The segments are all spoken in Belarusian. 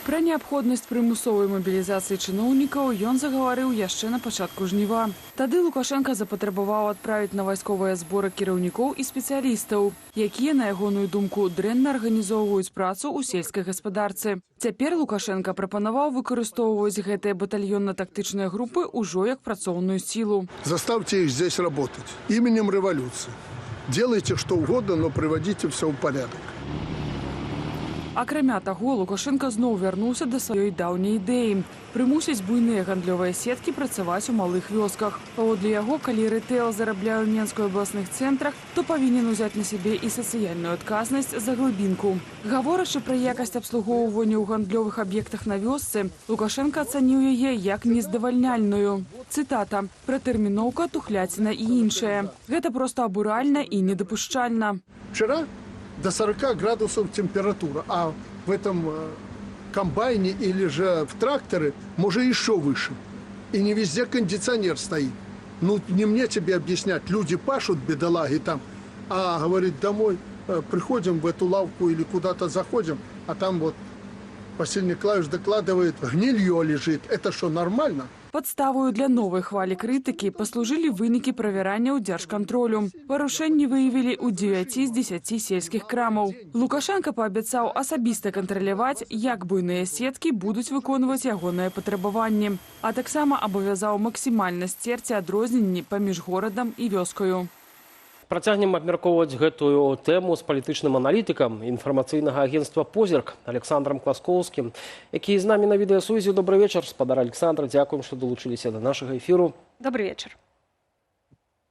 Пра неабходнасць прымусовай мабілізацыі чыноўнікаў ён загаварыў яшчэ на пачатку жніва. Тады Лукашенка запатрабаваў адправіць на вайсковыя зборы кіраўнікоў і спецыялістаў, якія, на ягоную думку, дрэнна арганізоўваюць працу ў сельскай гаспадарцы. Цяпер Лукашенка прапанаваў выкарыстоўваць гэтыя батальённа-тактычныя групы ўжо як працоўную сілу. Заставьте их здесь работать именем революции. Делайте что угодно, но приводите все в порядок. Акрамя таго, Лукашенка зноў вярнуўся да сваёй даўняй ідэі – прымусіць буйныя гандлёвыя сеткі працаваць у малых вёсках. Паводле яго, калі рэтэйл зарабляе ў Менскай абласных цэнтрах, то павінен узяць на сябе і сацыяльную адказнасць за глыбінку. Гаворачы пра якасць абслугоўвання ў гандлёвых аб'ектах на вёсцы, Лукашенка ацаніў яе як нездавальняльную. Цытата: «Пратэрміноўка, тухляціна і іншае. Гэта проста абуральна і недапушчальна». Вчера до 40 градусов температура, а в этом комбайне или же в тракторе может еще выше. И не везде кондиционер стоит. Ну, не мне тебе объяснять, люди пашут, бедолаги там, а, говорит, домой приходим в эту лавку или куда-то заходим, а там вот Василий Николаевич докладывает, гнилье лежит. Это что, нормально? Падставою для новай хвалі крытыкі паслужылі вынікі правярання ў дзяржкантролю. Парушэнні выявілі ў 9 з 10 сельскіх крамаў. Лукашенка паабяцаў асабіста кантраляваць, як буйныя сеткі будуць выконваць ягоныя патрабаванні, а таксама абавязаў максімальна сцерці адрозненні паміж горадам і вёскаю. Працягнем абмяркоўваць гэтую тэму з палітычным аналітыкам інфармацыйнага агенцтва «Позірк» Александром Класкоўскім, які з намі на відэасувязі. Добрый вечар, спадар Александр, дзякуем, што долучыліся да нашага эфіру. Добрый вечар.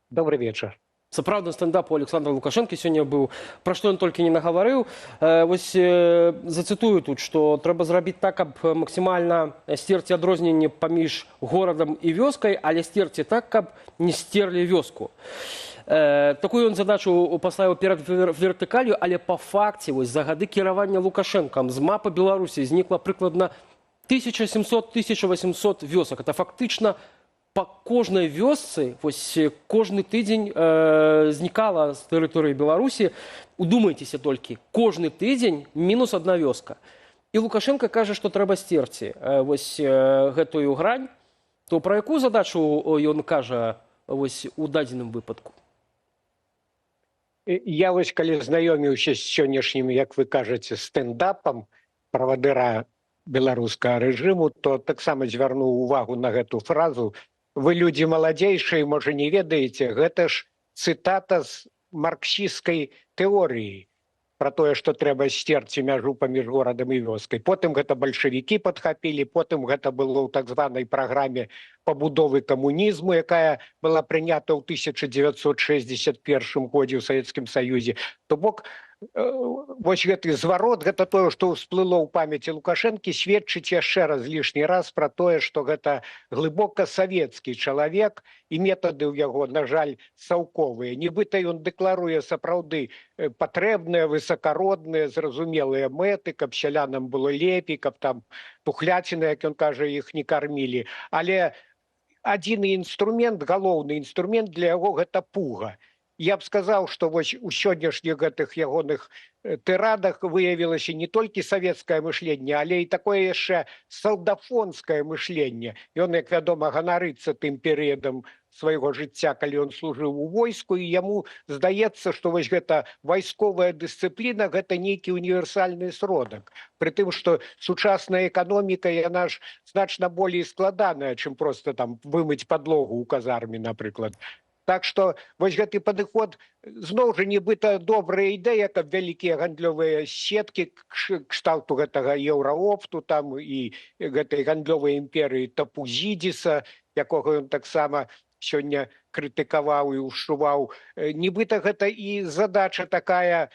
Добрый вечар. Сапраўдны стендап у Александра Лукашэнкі сёння быў, пра што ён толькі не нагаварыў. Вось зацытую тут, што трэба зрабіць так, каб максімальна сцерці адрозненне паміж горадам і вёскай, але сцерці так, каб не сцерлі вёску. Такую ён задачу паставіў перад вертыкалью, але па факце вось за гады кіравання Лукашэнкам з мапы Беларусі знікла прыкладна 1700-1800 вёсак. Это фактычна па кожнай вёсцы вось кожны тыдзень знікала з тэрыторыі Беларусі. Удумайцеся толькі, кожны тыдзень мінус адна вёска. І Лукашенко кажа, што трэба сцерці вось гэтую грань. То пра якую задачу ён кажа вось у дадзеным выпадку? Я вось калі знаёміўся з сённяшнім, як вы кажаце, стендапам правадыра беларускага рэжыму, то таксама звярнуў увагу на гэту фразу. Вы людзі маладзейшыя, можа, не ведаеце, гэта ж цытата з марксісцкай тэорыі пра тое, што трэба сцерці мяжу паміж горадам і вёскай. Потым гэта бальшавікі падхапілі, потым гэта было ў так званай праграме пабудовы камунізму, якая была прынята ў 1961 годзе ў Савецкім Саюзе. То бок, вось гэты зварот, гэта тое, што ўсплыло ў памяці Лукашэнкі, сведчыць яшчэ раз, лішні раз пра тое, што гэта глыбока савецкі чалавек, і метады ў яго, на жаль, саўковыя. Нібыта ён дэкларуе сапраўды патрэбныя, высакародныя, зразумелыя мэты, каб сялянам было лепей, каб там тухляціны, як ён кажа, іх не кармілі. Але адзіны інструмент, галоўны інструмент для яго гэта пуга. Я б сказаў, што вось у сённяшніх гэтых ягоных тырадах выявілася не толькі савецкае мышленне, але і такое яшчэ салдафонскае мышленне. Ён, як вядома, ганарыцца тым перыядам свайго жыцця, калі ён служыў у войску, і яму здаецца, што вось гэта вайсковая дысцыпліна, гэта нейкі універсальны сродак. Пры тым, што сучасная эканоміка, яна ж значна болей складаная, чым проста там вымыць падлогу ў казарме, напрыклад. Так што вось гэты падыход, зноў жа нібыта добрая ідэя, каб вялікія гандлёвыя сеткі кшталту гэтага еўраопту там і гэтай гандлёвай імперыі Тапузідзіса, якога ён таксама сёння крытыкаваў і ўшчуваў. Нібыта гэта і задача такая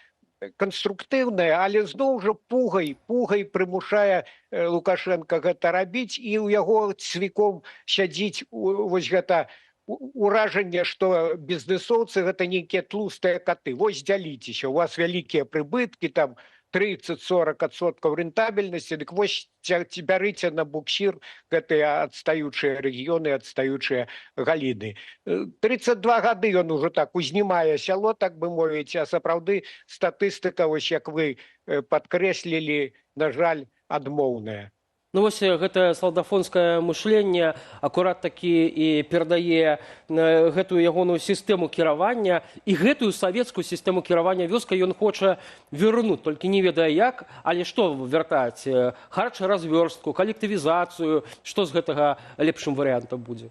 канструктыўная, але зноў жа пугай прымушае Лукашенка гэта рабіць, і ў яго цвіком сядзіць вось гэта уражанне, што бізнесоўцы гэта нейкія тлустыя каты. Вось дзяліцеся, у вас вялікія прыбыткі, там 30-40% рэнтабельнасці, дык вось бярыце на буксір гэтыя адстаючыя рэгіёны, адстаючыя галіны. 32 гады ён ужо так узнімае сяло, так бы мовіць, а сапраўды статыстыка, вось як вы падкрэслілі, на жаль, адмоўнае. Ну вось гэтае салдафонскае мышленне акурат такі і перадае гэтую ягоную сістэму кіравання і гэтую савецкую сістэму кіравання вёскай ён хоча вернуць, толькі не ведае як, але што вяртаць? Харчаразвёрстку, калектывізацыю, што з гэтага лепшым варыянтам будзе?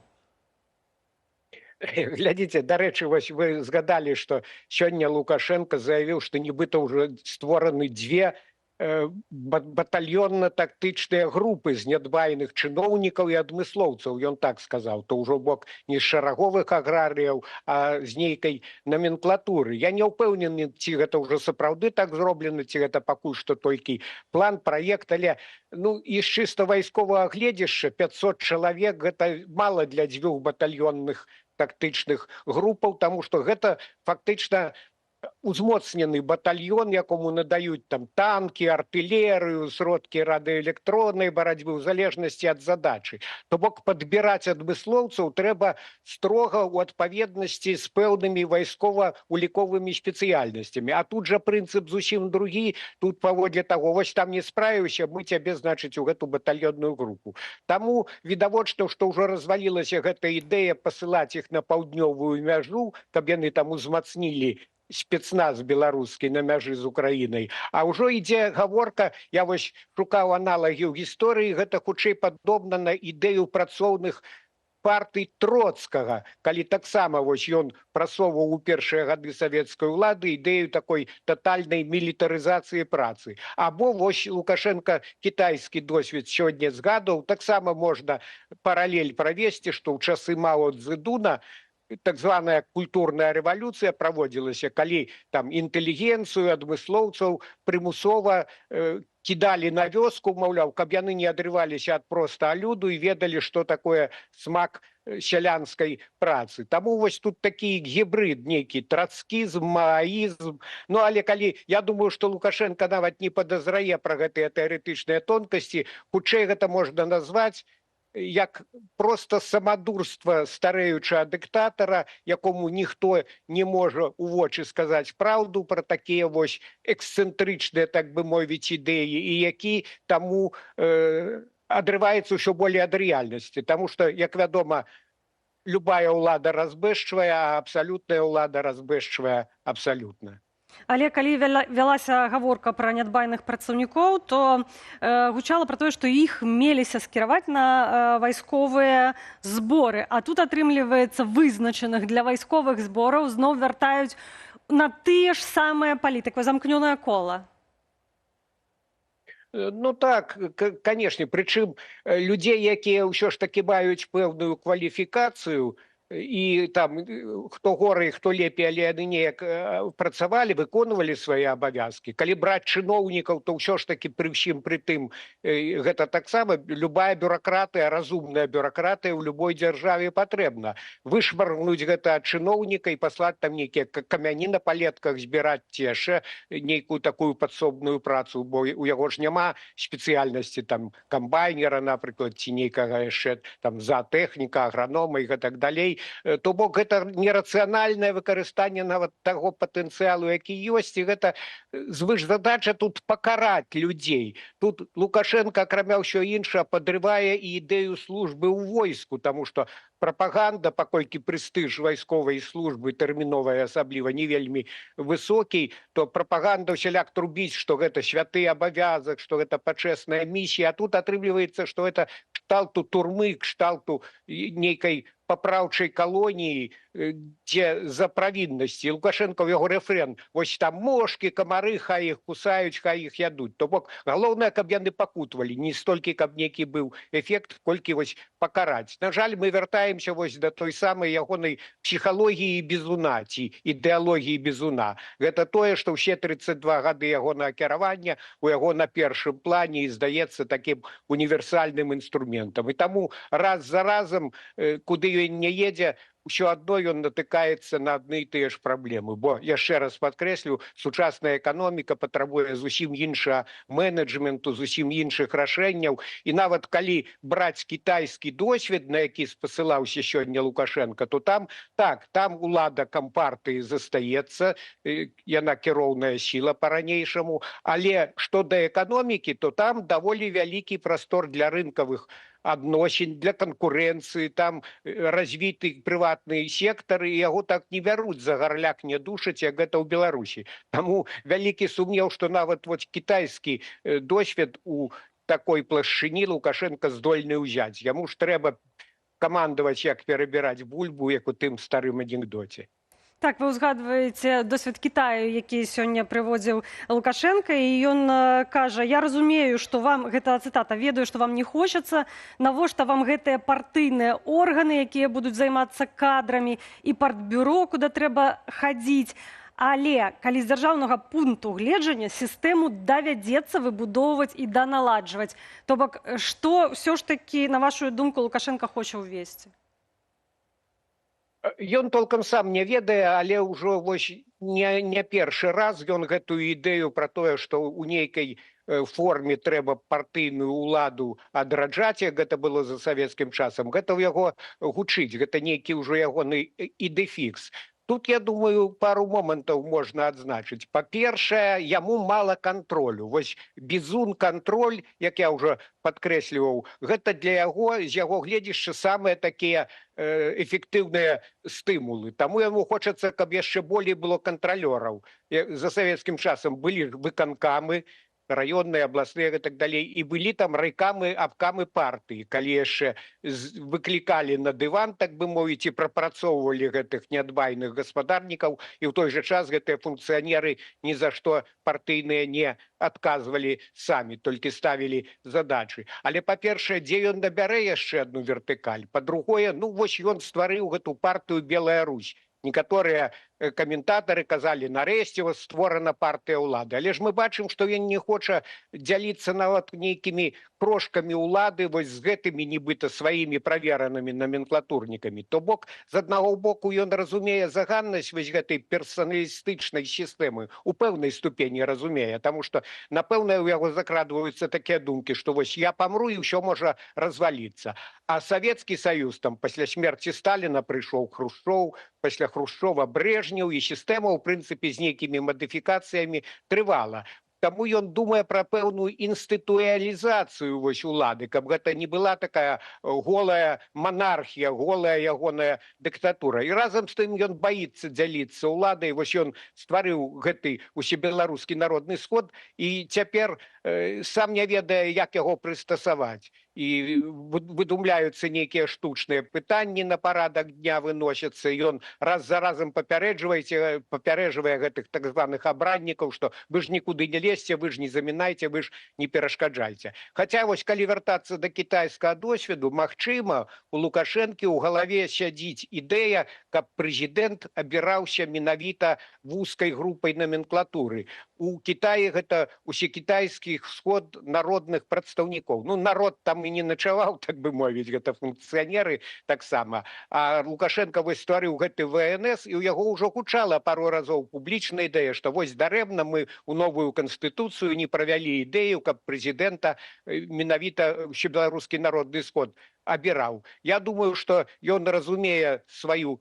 Глядзіце, дарэчы, вось вы згадалі, што сёння Лукашенко заявіў, што нібыта ўжо створаны дзве батальённа-тактычныя групы з нядбайных чыноўнікаў і адмыслоўцаў, ён так сказаў, то ўжо бок не з шараговых аграрыяў, а з нейкай номенклатуры. Я не ўпэўнены, ці гэта ўжо сапраўды так зроблена, ці гэта пакуль што толькі план, праект, але і з чыста вайсковага гледзяшча 500 чалавек гэта мала для дзвюх батальённых тактычных групаў, таму што гэта фактычна узмоцнены батальён, якому надаюць там танкі, артылерыю, сродкі радыёэлектроннай барацьбы ў залежнасці ад задачы. То бок падбіраць адмыслоўцаў трэба строга ў адпаведнасці з пэўнымі вайскова-уліковымі спецыяльнасцямі. А тут жа прынцып зусім другі, тут паводле таго, вось там не справіўся, мы цябе, значыць, у гэту батальённую групу. Таму відавочна, што ўжо развалілася гэта ідэя пасылаць іх на паўднёвую мяжу, каб яны там узмацнілі спецназ беларускі на мяжы з Украінай. А ўжо ідзе гаворка, я вось шукаў аналагі ў гісторыі, гэта хутчэй падобна на ідэю працоўных партый Троцкага, калі таксама вось ён прасоўваў у першыя гады савецкай улады ідэю такой татальнай мілітарызацыі працы. Або вось Лукашенко кітайскі досвед сёння згадаў, таксама можна паралель правесці, што ў часы Мао Цзэдуна так званая культурная рэвалюцыя праводзілася, калі там інтэлігенцыю, адмыслоўцаў прымусова кідалі на вёску, маўляў, каб яны не адрываліся ад проста люду і ведалі, што такое смак сялянскай працы. Таму вось тут такі гібрид, нейкі трацкізм, мааізм. Але калі, я думаю, што Лукашенко нават не падазрае пра гэтыя тэарэтычныя тонкасці, хутчэй гэта можна назваць як проста самадурства старэючага дыктатара, якому ніхто не можа ў вочы сказаць праўду пра такія вось эксцэнтрычныя, так бы мовіць, ідэі, і які таму адрываецца ўсё болей ад рэальнасці. Таму што, як вядома, любая ўлада разбэшчвае, а абсалютная ўлада разбэшчвае абсалютна. Але калі вялася гаворка пра нядбайных працаўнікоў, то гучала пра тое, што іх меліся скіраваць на вайсковыя зборы. А тут, атрымліваецца, вызначаных для вайсковых збораў зноў вяртаюць на тыя ж самыя палітыкі, замкнёнае кола. Так, канешне, прычым людзей, якія ўсё ж такі маюць пэўную кваліфікацыю, і там хто горай, хто лепей, але яны неяк працавалі, выконвалі свае абавязкі. Калі браць чыноўнікаў, то ўсё ж такі пры ўсім пры тым гэта таксама любая бюракратыя, разумная бюракратыя ў любой дзяржаве патрэбна. Вышваргнуць гэта ад чыноўніка і паслаць там нейкія камяні на палетках збіраць, ці яшчэ нейкую такую падсобную працу, бо у яго ж няма спецыяльнасці там камбайнера, напрыклад, ці нейкага яшчэ там заатэхніка, агранома і гэтак далей. То бок гэта нерацыянальнае выкарыстанне нават таго патэнцыялу, які ёсць, і гэта звышзадача тут пакараць людзей. Тут Лукашенко, акрамя ўсё іншае, падрывае і ідэю службы ў войску, таму што прапаганда, паколькі прэстыж вайсковай службы тэрміновай асабліва не вельмі высокі, то прапаганда ўсяляк трубіць, што гэта святы абавязак, што гэта пачэсная місія, а тут атрымліваецца, што гэта кшталту турмы, кшталту нейкай папраўчай калоніі, дзе за правіннасці. Лукашенко ў яго рэфрэн: вось там мошкі, камары, хай іх кусаюць, хай іх ядуць. То бок галоўнае, каб яны пакутвалі, не столькі, каб нейкі быў эфект, колькі вось пакараць. На жаль, мы вяртаемся вось да той самай ягонай псіхалогіі бізуна ці ідэалогіі бізуна. Гэта тое, што ўсе 32 гады ягонага кіравання у яго на першым плане і здаецца такім універсальным інструментам. І таму раз за разам, куды ён не едзе, ўсё адно ён натыкаецца на адны і тыя ж праблемы. Бо, яшчэ раз падкрэслю, сучасная эканоміка патрабуе зусім іншага менеджменту, зусім іншых рашэнняў. І нават калі браць кітайскі досвед, на які спасылаўся сёння Лукашенко, то там улада кампартыі застаецца, яна кіроўная сіла па-ранейшаму, але што да эканомікі, то там даволі вялікі прастор для рынкавых адносін, для канкурэнцыі, там развіты прыватныя сектары, і яго так не бяруць за гарляк, не душаць, як гэта ў Беларусі. Таму вялікі сумнеў, што нават кітайскі досвед у такой плашчыні Лукашенко здольны ўзяць. Яму ж трэба камандаваць, як перабіраць бульбу, як у тым старым анекдоце. Так, вы ўзгадваеце досвед Китаю, які сёння прыводзіў Лукашенко, і ён кажа: я разумею, што вам, гэта цытата, ведаю, што вам не хочацца, навошта вам гэтыя партыйныя органы, якія будуць займацца кадрамі, і партбюро, куды трэба хадзіць. Але калі з дзяржаўнага пункту гледжання сістэму давядзецца выбудоўваць і даналаджваць. То бок, што ўсё ж такі, на вашу думку, Лукашенко хоча ўвесці? Ён толкам сам не ведае, але ўжо не першы раз ён гэтую ідэю пра тое, што ў нейкай форме трэба партыйную ўладу адраджаць, як гэта было за савецкім часам, гэта ў яго гучыць, гэта нейкі ўжо ягоны ідэфікс. Тут, я думаю, пару момантаў можна адзначыць. Па-першае, яму мала кантролю. Бізун кантроль, як я ўжо падкрэсліваў, гэта для яго, з яго гледзішча, самыя такія эфектыўныя стымулы. Таму яму хочацца, каб яшчэ болей было кантралёраў. За савецкім часам былі выканкамы, раённыя, абласныя і так далей, і былі там райкамы, абкамы партыі, калі яшчэ выклікалі на дыван, так бы мовіць, і прапрацоўвалі гэтых нядбайных гаспадарнікаў, і ў той жа час гэтыя функцыянеры ні за што партыйныя не адказвалі самі, толькі ставілі задачы. Але, па-першае, дзе ён набярэ яшчэ адну вертыкаль? Па-другое, ён стварыў гэту партыю Белая Русь. Некаторыя каментатары казалі: нарэшце створана партыя ўлады. Але ж мы бачым, што ён не хоча дзяліцца нават нейкімі крошкамі ўлады з гэтымі нібыта сваімі праверанымі номенклатурнікамі. То бок, з аднаго боку, ён разумее заганнасць гэтай персаналістычнай сістэмы, у пэўнай ступені разумее, таму што, напэўна, у яго закрадваюцца такія думкі, што я памру і ўсё можа разваліцца. А Савецкі Саюз, там пасля смерці Сталіна прыйшоў Хрушчоў, пасля Хрушчова Брежнеў, і сістэма, у прынцыпе, з нейкімі мадыфікацыямі трывала. Таму ён думае пра пэўную інстытуалізацыю улады, каб гэта не была такая голая манархія, голая ягоная дыктатура. І разам з тым ён баіцца дзяліцца ўладай. Ён стварыў гэты усебеларускі народны сход, і цяпер сам не ведае, як яго прыстасаваць. І выдумляюцца нейкія штучныя пытанні, на парадак дня выносяцца. Ён раз за разам папярэджвае гэтых так званых абраннікаў, што вы ж нікуды не лезьце, вы ж не замінайце, вы ж не перашкаджайце. Хаця калі вяртацца да кітайскага досведу, магчыма, у Лукашэнкі ў галаве сядзіць ідэя, каб прэзідэнт абіраўся менавіта вузкай групай номенклатуры. У Кітаі гэта усекітайскі сход народных прадстаўнікоў. Народ там і не начаваў, так бы мовіць, гэта функцыянеры таксама. А Лукашенко стварыў гэты ВНС, і ў яго ўжо гучала пару разоў публічная ідэя, што дарэмна мы ў новую канстытуцыю не правялі ідэю, каб прэзідэнта менавіта усебеларускі народны сход абіраў. Я думаю, што ён разумее сваю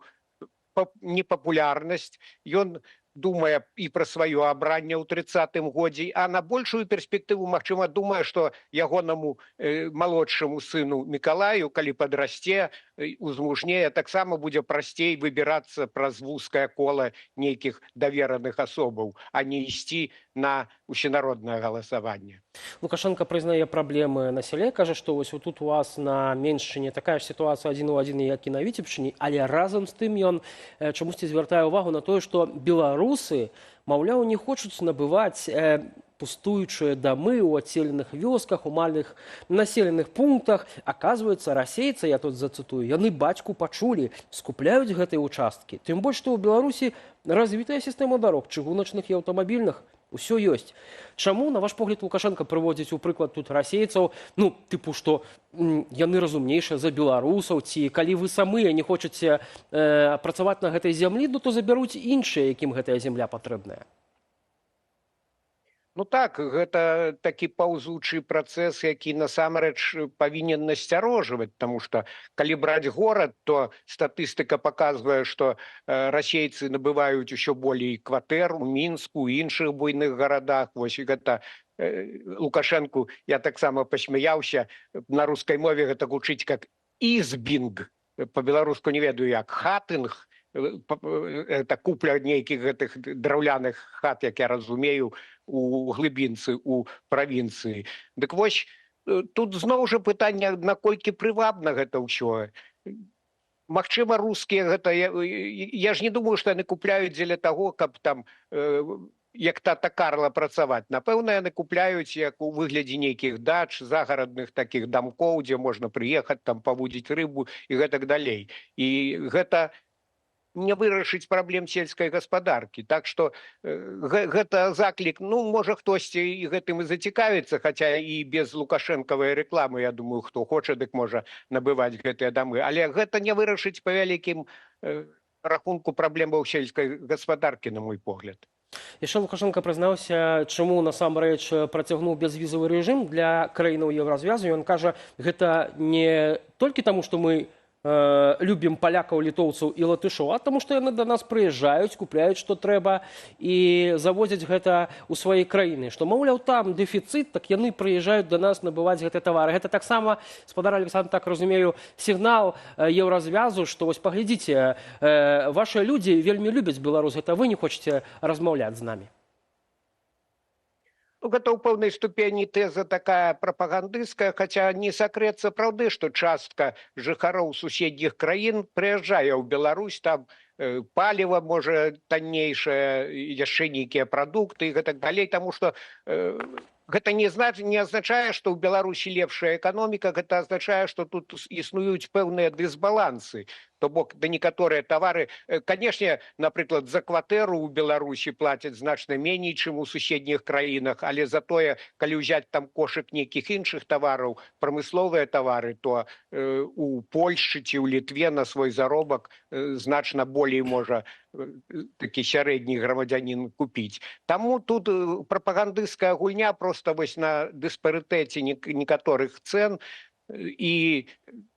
непапулярнасць, ён думае і пра сваё абранне ў 30-м годзе, а на большую перспектыву, магчыма, думае, што ягонаму малодшаму сыну Мікалаю, калі падрасце, узмужнее, таксама будзе прасцей выбірацца праз вузкае кола нейкіх давераных асобаў, а не ісці на усенароднае галасаванне. Лукашенко прызнае праблемы на сяле, кажа, што тут у вас на Меншчыне такая ж сітуацыя адзін у адзін, як і на Віцебшчыне, але разам з тым ён чамусьці звяртае ўвагу на тое, што беларусы, маўляў, не хочуць набываць пустуючыя дамы ў адселеных вёсках, у малых населеных пунктах. Аказваецца, расейцы, я тут зацытую, яны бацьку пачулі, скупляюць гэтыя участкі. Тым больш, што ў Беларусі развітая сістэма дарог, чыгуначных і аўтамабільных. Усё ёсць. Чаму, на ваш погляд, Лукашенко прыводзіць у прыклад тут расейцаў, ну, тыпу, што яны разумнейшыя за беларусаў, ці калі вы самыя не хочаце працаваць на гэтай зямлі, ну, то забяруць іншыя, якім гэтая зямля патрэбная. Ну так, гэта такі паўзучы працэс, які насамрэч павінен насцярожваць, таму што калі браць горад, то статыстыка паказвае, што расейцы набываюць усё болей кватэр у Мінску, у іншых буйных гарадах. Вось гэта Лукашэнку я таксама пасмяяўся, на рускай мове гэта гучыць як ізбінг, па-беларуску не ведаю як, хатынг, это купля нейкіх гэтых драўляных хат, як я разумею, у глыбінцы, у правінцыі. Дык вось, тут зноў жа пытанне, наколькі прывабна гэта ўсё. Магчыма, рускія гэта... Я ж не думаю, што яны купляюць дзеля таго, каб там, як тата Карла, працаваць. Напэўна, яны купляюць як у выглядзе нейкіх дач, загарадных такіх дамкоў, дзе можна прыехаць, там павудзіць рыбу і гэтак далей. І гэта не вырашыць праблем сельскай гаспадаркі. Так што гэта заклік, ну, можа, хтосьці і гэтым і зацікавіцца, хаця і без лукашэнкавай рэкламы, я думаю, хто хоча, дык можа набываць гэтыя дамы. Але гэта не вырашыць па вялікім рахунку праблемаў сельскай гаспадаркі, на мой погляд. Яшчэ Лукашенко прызнаўся, чаму насамрэч працягнуў бязвізавы рэжым для краінаў Еўразвязу. Ён кажа, гэта не толькі таму, што мы любім палякаў, літоўцаў і латышоў, а таму, што яны да нас прыязджаюць, купляюць, што трэба, і завозяць гэта ў свае краіны. Што, маўляў, там дэфіцыт, так яны прыязджаюць да нас набываць гэтыя тавары. Гэта таксама, спадар Александр, так разумею, сігнал Еўразвязу, што вось паглядзіце, вашыя людзі вельмі любяць Беларусь, гэта вы не хочаце размаўляць з намі. Ну, гэта ў пэўнай ступені тэза такая прапагандысцкая, хаця не сакрэт сапраўды, што частка жыхароў суседніх краін прыязджае ў Беларусь, там паліва, можа, таннейшае, яшчэ нейкія прадукты і гэтак далей, таму што гэта не азначае, што ў Беларусі лепшая эканоміка, гэта азначае, што тут існуюць пэўныя дысбалансы. То бок, да некаторыя тавары, канешне, напрыклад, за кватэру ў Беларусі плацяць значна меней, чым у суседніх краінах, але затое, калі ўзяць там кошык нейкіх іншых тавараў, прамысловыя тавары, то у Польшчы ці ў Літве на свой заробак значна болей можа такі сярэдні грамадзянін купіць. Таму тут прапагандысцкая гульня проста вось на дыспарытэце некаторых цэн і,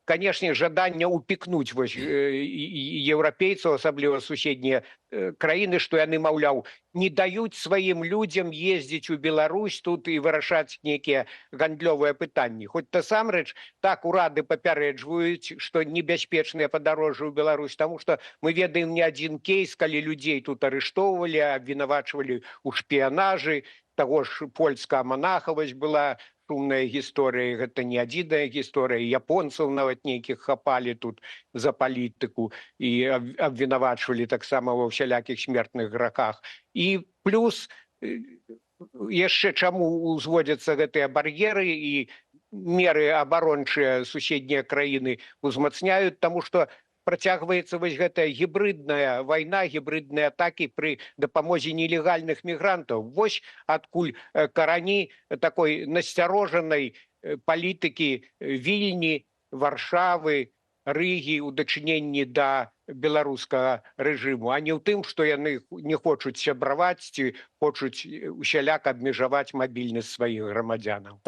канешне, жаданне ўпікнуць еўрапейцаў, асабліва суседнія краіны, што яны, маўляў, не даюць сваім людзям ездзіць у Беларусь тут і вырашаць нейкія гандлёвыя пытанні. Хоць насамрэч так урады папярэджваюць, што небяспечныя падарожжы ў Беларусь, таму што мы ведаем не адзін кейс, калі людзей тут арыштоўвалі, абвінавачвалі ў шпіянажы, таго ж польская монахавасць была шумная гісторыя, гэта не адзіная гісторыя, японцаў нават нейкіх хапалі тут за палітыку і абвінавачвалі таксама ва ўсялякіх смертных грахах. І плюс яшчэ чаму узводзяцца гэтыя бар'еры і меры абарончыя суседнія краіны узмацняюць, таму што працягваецца вось гэтая гібридная вайна, гібридныя атакі пры дапамозе нелегальных мігрантаў. Вось адкуль карані такой насцярожанай палітыкі Вільні, Варшавы, Рыгі ў дачыненні да беларускага рэжыму, а не ў тым, што яны не хочуць сябраваць ці хочуць усяляк абмежаваць мабільнасць сваіх грамадзянаў.